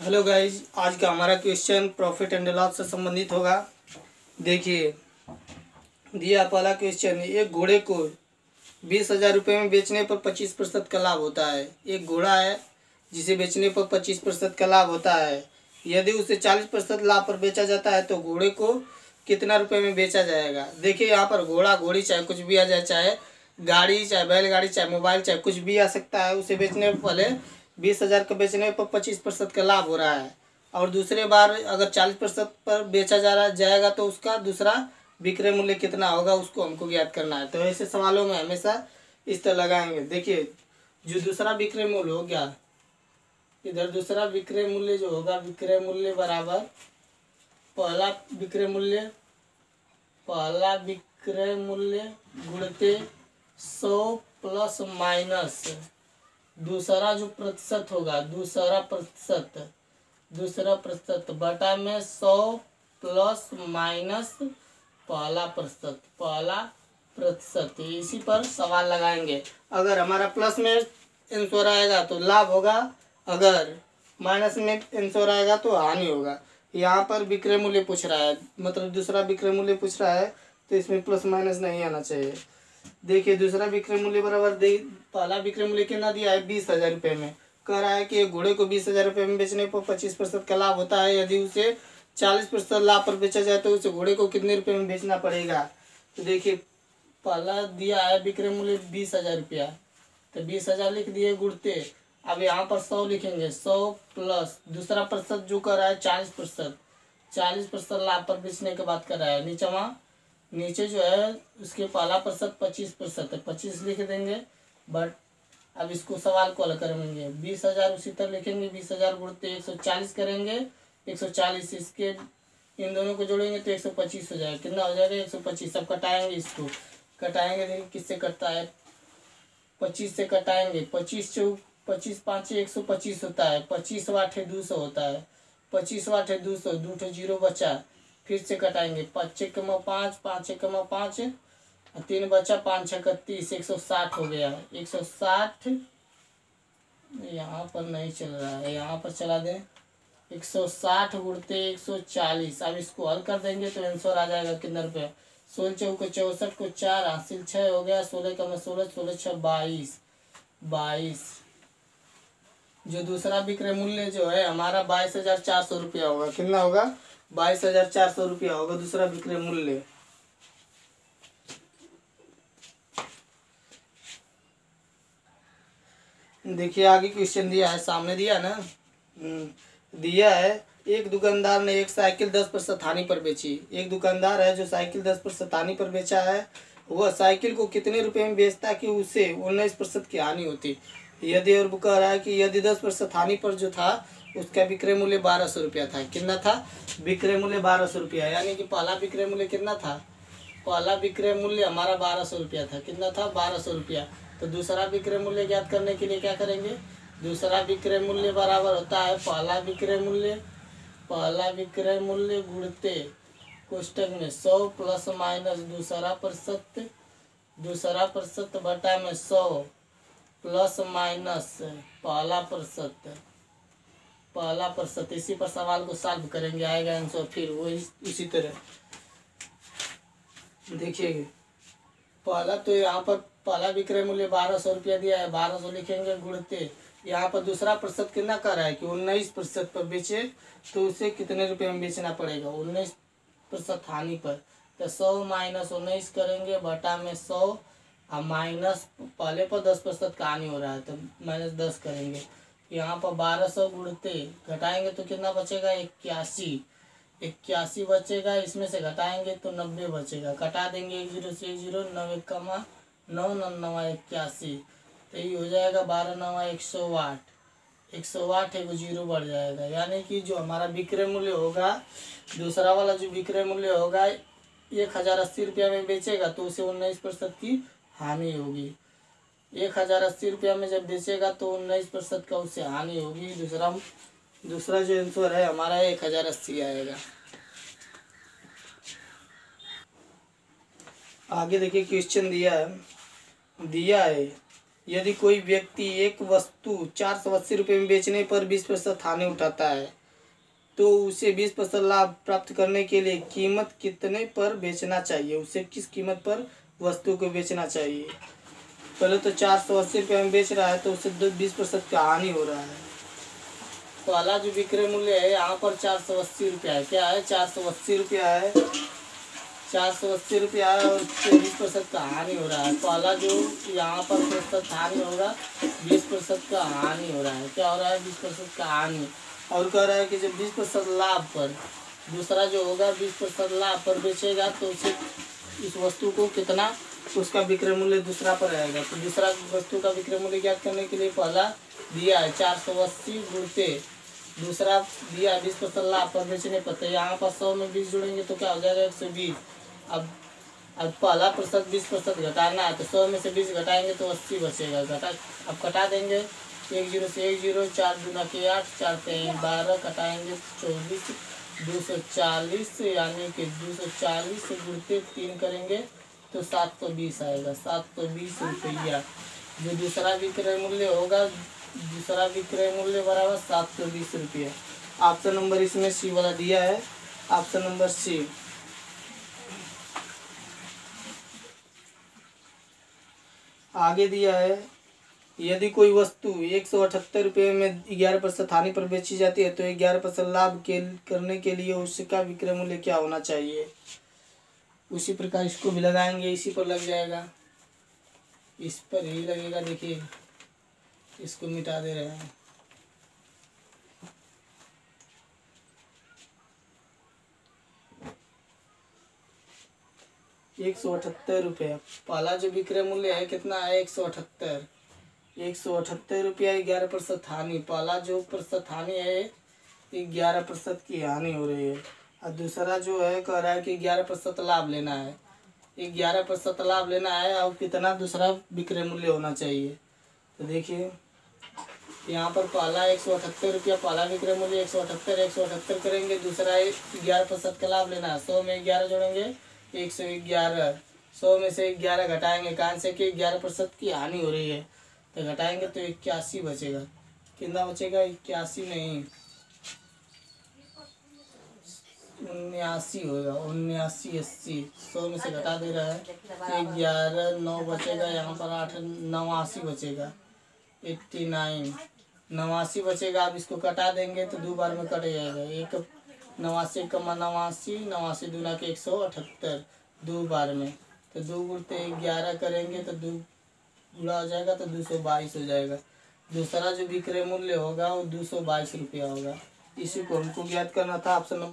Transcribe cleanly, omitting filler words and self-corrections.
Hello guys, आज का हमारा क्वेश्चन प्रॉफिट एंड लॉस से संबंधित होगा। देखिए, दिया पहला क्वेश्चन, एक घोड़े को 20,000 रुपये में बेचने पर 25% का लाभ होता है। एक घोड़ा है जिसे बेचने पर 25% का लाभ होता है। यदि उसे 40% लाभ पर बेचा जाता है तो घोड़े को कितना रुपये में बेचा जाएगा। देखिए, यहाँ पर घोड़ा घोड़ी चाहे कुछ भी आ जाए, चाहे गाड़ी, चाहे बैलगाड़ी, चाहे मोबाइल, चाहे कुछ भी आ सकता है। उसे बेचने पर पहले 20,000 का बेचने पर 25% का लाभ हो रहा है, और दूसरे बार अगर 40% पर बेचा जाएगा तो उसका दूसरा विक्रय मूल्य कितना होगा, उसको हमको ज्ञात करना है। तो ऐसे सवालों में हमेशा इस तरह लगाएंगे। देखिए, जो दूसरा विक्रय मूल्य हो गया, इधर दूसरा विक्रय मूल्य जो होगा, विक्रय मूल्य बराबर पहला विक्रय मूल्य गुणते 100 प्लस माइनस दूसरा जो प्रतिशत होगा, दूसरा प्रतिशत बटा में 100 प्लस माइनस पहला प्रतिशत। इसी पर सवाल लगाएंगे। अगर हमारा प्लस में आंसर आएगा तो लाभ होगा, अगर माइनस में आंसर आएगा तो हानि होगा। यहाँ पर विक्रय मूल्य पूछ रहा है, मतलब दूसरा विक्रय मूल्य पूछ रहा है, तो इसमें प्लस माइनस नहीं आना चाहिए। देखिए, दूसरा विक्रय मूल्य बराबर पहला विक्रय मूल्य कितना दिया है, 20,000 रुपये में। कह रहा है कि घोड़े को 20,000 रुपये में बेचने पर 25% का लाभ होता है। यदि उसे 40% लाभ पर बेचा जाए तो उसे घोड़े को कितने रुपये में बेचना पड़ेगा। तो देखिए, पहला दिया है विक्रय मूल्य 20,000 रुपया, तो 20,000 लिख दिए गुणते। अब यहाँ पर 100 लिखेंगे, 100 प्लस दूसरा प्रतिशत जो कर रहा है 40% लाभ पर बेचने की बात कर रहा है। नीचे जो है उसके पहला प्रतिशत 25% है, 25 लिख देंगे। बट अब इसको सवाल को हल करेंगे, 20,000 उसी तरह लिखेंगे, 20,000 गुणते 140 करेंगे, 140 इसके इन दोनों को जोड़ेंगे तो 125 हो जाएगा। कितना हो जाएगा, 125। अब कटाएंगे, इसको कटाएंगे, देखिए किससे कटता है, 25 से कटाएंगे। 25 5 125 होता है, 25 8 200 होता है, 25 8 200, 2 जीरो बचा। फिर से कटाएंगे, 5 6 5 5 6 5 3 बचा, 5 6 31, 160 हो गया। 160 यहाँ पर नहीं चल रहा है, यहाँ पर चला दें। 160 गुणते 140। अब इसको हल कर देंगे तो आंसर आ जाएगा कितना रुपये, 16 चौको 64 को 4 हासिल 6 हो गया, 16 का 16, 16 6 22। जो दूसरा विक्रय मूल्य जो है हमारा 22,400 रुपया होगा। कितना होगा, 22,400 रुपया होगा दूसरा विक्रय मूल्य। देखिए, आगे क्वेश्चन दिया है, सामने दिया ना, दिया है, एक दुकानदार ने एक साइकिल 10% हानि पर बेची। एक दुकानदार है जो साइकिल 10% हानि पर बेचा है। वह साइकिल को कितने रुपए में बेचता कि उसे 19% की हानि होती। यदि, और कह रहा है कि यदि 10% हानि पर जो था उसका विक्रय मूल्य 1,200 रुपया था। कितना था, विक्रय मूल्य 1,200 रुपया। यानी कि पहला विक्रय मूल्य कितना था, पहला विक्रय मूल्य हमारा 1,200 रुपया था। कितना था, 1,200 रुपया। तो दूसरा विक्रय मूल्य ज्ञात करने के लिए क्या करेंगे, दूसरा विक्रय मूल्य बराबर होता है पहला विक्रय मूल्य गुणते कोष्टक में 100 प्लस माइनस दूसरा प्रतिशत बटा में 100 प्लस माइनस पहला प्रतिशत। इसी पर सवाल को सॉल्व करेंगे, आएगा आंसर फिर वो इसी तरह। देखिए, पहला तो यहाँ पर पहला विक्रय मूल्य 1,200 रुपया दिया है, 1,200 लिखेंगे गुणते। यहाँ पर दूसरा प्रतिशत कितना कर रहा है कि 19% पर बेचे तो उसे कितने रुपए में बेचना पड़ेगा, 19% हानि पर। तो 100 माइनस 19 करेंगे बटा में 100, और माइनस पहले पर 10% का हानि हो रहा है तो माइनस 10 करेंगे। यहाँ पर 1,200 गुणते घटाएंगे तो कितना बचेगा, 81 बचेगा। इसमें से घटाएंगे तो 90 बचेगा। कटा देंगे 1 0 से 1 0, 9 1 9 9 9 81। तो ये हो जाएगा 12 9 108। 108 एक जीरो बढ़ जाएगा। यानी कि जो हमारा विक्रय मूल्य होगा, दूसरा वाला जो विक्रय मूल्य होगा 1,080 रुपया में बेचेगा तो उसे 19% की हानि होगी। 1,080 रुपया में जब बेचेगा तो 19% का उससे हानि होगी। दूसरा जो आंसर है हमारा 1,080 आएगा। आगे देखिए, क्वेश्चन दिया है यदि कोई व्यक्ति एक वस्तु 480 रुपये में बेचने पर 20% हानि उठाता है तो उसे 20% लाभ प्राप्त करने के लिए कीमत कितने पर बेचना चाहिए? उसे किस कीमत पर वस्तु को बेचना चाहिए? पहले तो 480 रुपये में बेच रहा है तो उसे 20% का हानि हो रहा है। पहला जो विक्रय मूल्य है यहाँ पर 480 रुपया है। क्या है? 480 रुपया है। 480 रुपया है और उससे 20% का हानि हो रहा है। पहला जो यहाँ पर प्रतिशत हानि होगा 20% का हानि हो रहा है। क्या हो रहा है? 20% का हानि। और कह रहा है कि जब 20% लाभ पर दूसरा जो होगा 20% लाभ पर बेचेगा तो उसे इस वस्तु को कितना उसका विक्रय मूल्य दूसरा पर आएगा। तो दूसरा वस्तु का विक्रय मूल्य ज्ञात करने के लिए पहला दिया है 480 गुणते दूसरा दिया 20% लाभ पर बेचने पर। तो यहाँ पर 100 में 20 जोड़ेंगे तो क्या हो जाएगा? 120। अब पहला प्रतिशत 20% घटाना है तो 100 में से 20 घटाएंगे तो 80 बचेगा। अब कटा देंगे 1 0 से 1 0, 4 दूना के 8, 4 3 12, कटाएंगे 24, 240 यानी कि 240 से गुणते 3 करेंगे तो 720 आएगा। 720 रुपया जो दूसरा विक्रय मूल्य होगा, दूसरा विक्रय मूल्य बराबर 720 रुपये। ऑप्शन नंबर इसमें सी वाला दिया है, ऑप्शन नंबर सी। आगे दिया है यदि कोई वस्तु 178 रुपये में 11% हानि पर बेची जाती है तो 11% लाभ करने के लिए उसका विक्रय मूल्य क्या होना चाहिए? उसी प्रकार इसको भी लगाएंगे, इसी पर लग जाएगा, इस पर ही लगेगा। देखिए इसको मिटा दे रहे हैं। ₹178 पहला जो विक्रय मूल्य है कितना है? 178 रुपया 11% हानि। पहला जो प्रतिशत हानि है 11% की हानि हो रही है और दूसरा जो है कह रहा है कि 11% लाभ लेना है। 11% लाभ लेना है और कितना दूसरा विक्रय मूल्य होना चाहिए? तो देखिए यहाँ पर पहला 178 रुपया पहला विक्रय मूल्य 178 करेंगे, दूसरा 11% का लाभ लेना है। 100 में 11 जोड़ेंगे 111, 100 में से 11 घटाएंगे कहाँ से कि 11% की हानि हो रही है तो घटाएंगे तो 81 बचेगा। कितना बचेगा? 81 नहीं 79 होगा। 79 80 100 में से घटा दे रहा है 11 9 बचेगा। यहाँ पर 8 89 बचेगा। 89 89 बचेगा। अब इसको कटा देंगे तो 2 बार में कट जाएगा। 1 89 कमा 89, 89 दूना के 178 2 बार में। तो 2 गुणते 11 करेंगे तो 2 गुणा हो जाएगा तो 222 हो जाएगा। दूसरा जो विक्रय मूल्य होगा वो 222 रुपया होगा। इसी को हमको ज्ञात करना था। Option number